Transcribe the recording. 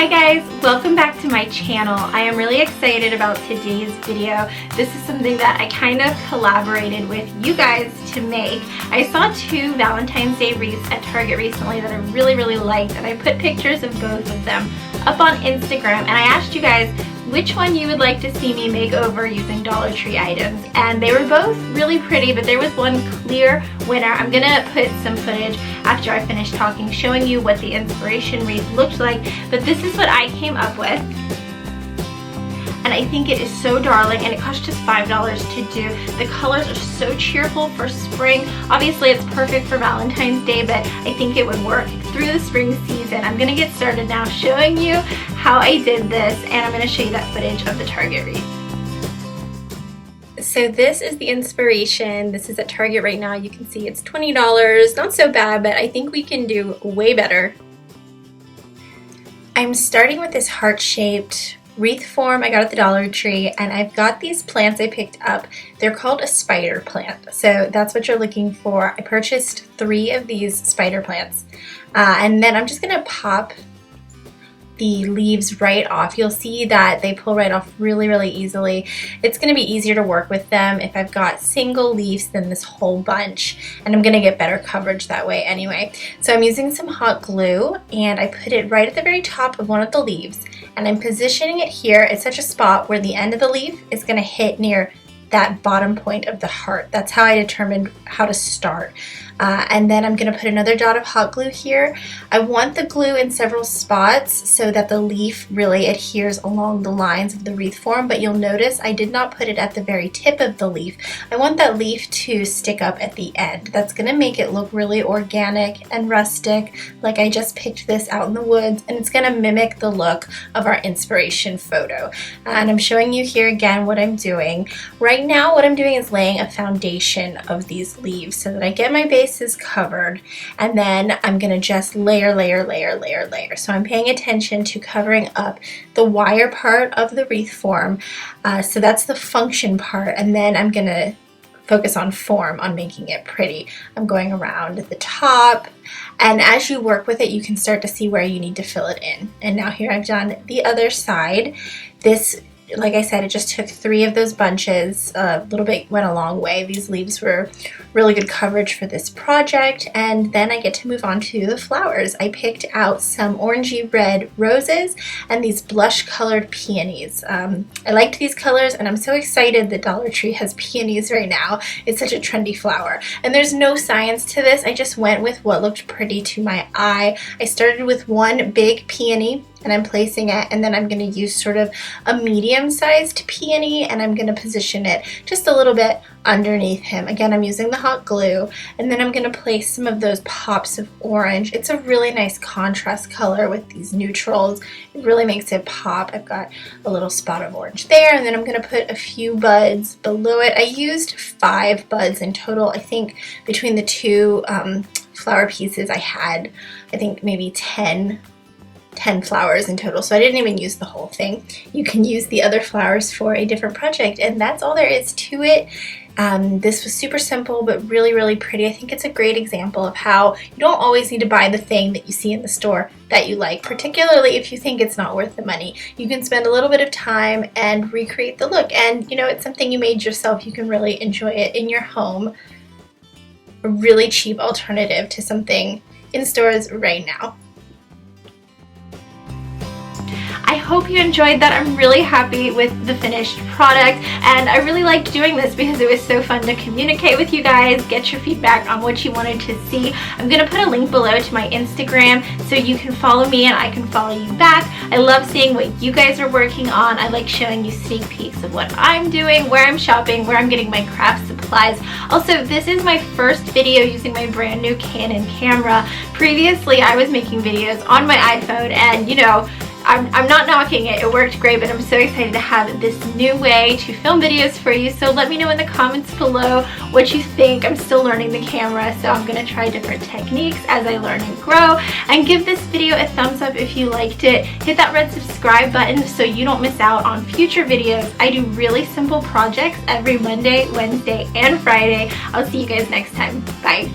Hi guys, welcome back to my channel. I am really excited about today's video. This is something that I kind of collaborated with you guys to make. I saw two Valentine's Day wreaths at Target recently that I really liked, and I put pictures of both of them up on Instagram, and I asked you guys which one you would like to see me make over using Dollar Tree items, and they were both really pretty, but there was one clear winner. I'm gonna put some footage after I finish talking showing you what the inspiration wreath looked like, but this is what I came up with. And I think it is so darling, and it cost just $5 to do. The colors are so cheerful for spring. Obviously it's perfect for Valentine's Day, but I think it would work through the spring season. I'm gonna get started now showing you how I did this, and I'm gonna show you that footage of the Target wreath. So this is the inspiration. This is at Target right now. You can see it's $20, not so bad, but I think we can do way better. I'm starting with this heart-shaped wreath form I got at the Dollar Tree, and I've got these plants I picked up. They're called a spider plant, so that's what you're looking for. I purchased 3 of these spider plants, and then I'm just gonna pop the leaves right off. You'll see that they pull right off really easily. It's going to be easier to work with them if I've got single leaves than this whole bunch, and I'm going to get better coverage that way anyway. So I'm using some hot glue, and I put it right at the very top of one of the leaves, and I'm positioning it here at such a spot where the end of the leaf is going to hit near that bottom point of the heart. That's how I determined how to start. And then I'm going to put another dot of hot glue here. I want the glue in several spots so that the leaf really adheres along the lines of the wreath form, but you'll notice I did not put it at the very tip of the leaf. I want that leaf to stick up at the end. That's going to make it look really organic and rustic, like I just picked this out in the woods, and it's going to mimic the look of our inspiration photo. And I'm showing you here again what I'm doing. Right now what I'm doing is laying a foundation of these leaves so that I get my base is covered, and then I'm gonna just layer. So I'm paying attention to covering up the wire part of the wreath form, so that's the function part, and then I'm gonna focus on form, on making it pretty. I'm going around at the top, and as you work with it you can start to see where you need to fill it in. And now here I've done the other side. This, like I said, it just took 3 of those bunches. A little bit went a long way. These leaves were really good coverage for this project, and then I get to move on to the flowers. I picked out some orangey red roses and these blush colored peonies. I liked these colors, and I'm so excited that Dollar Tree has peonies right now. It's such a trendy flower, and there's no science to this. I just went with what looked pretty to my eye. I started with one big peony, and I'm placing it, and then I'm going to use sort of a medium-sized peony, and I'm going to position it just a little bit underneath him. Again, I'm using the hot glue, and then I'm going to place some of those pops of orange. It's a really nice contrast color with these neutrals. It really makes it pop. I've got a little spot of orange there, and then I'm going to put a few buds below it. I used 5 buds in total. I think between the 2 flower pieces I had, I think maybe 10 flowers in total, so I didn't even use the whole thing. You can use the other flowers for a different project, and that's all there is to it. This was super simple but really pretty. I think it's a great example of how you don't always need to buy the thing that you see in the store that you like, particularly if you think it's not worth the money. You can spend a little bit of time and recreate the look, and you know, it's something you made yourself. You can really enjoy it in your home. A really cheap alternative to something in stores right now. I hope you enjoyed that. I'm really happy with the finished product, and I really liked doing this because it was so fun to communicate with you guys, get your feedback on what you wanted to see. I'm going to put a link below to my Instagram so you can follow me and I can follow you back. I love seeing what you guys are working on. I like showing you sneak peeks of what I'm doing, where I'm shopping, where I'm getting my craft supplies. Also, this is my first video using my brand new Canon camera. Previously, I was making videos on my iPhone, and you know, I'm not knocking it. It worked great, but I'm so excited to have this new way to film videos for you. So let me know in the comments below what you think. I'm still learning the camera, so I'm going to try different techniques as I learn and grow. And give this video a thumbs up if you liked it. Hit that red subscribe button so you don't miss out on future videos. I do really simple projects every Monday, Wednesday, and Friday. I'll see you guys next time. Bye.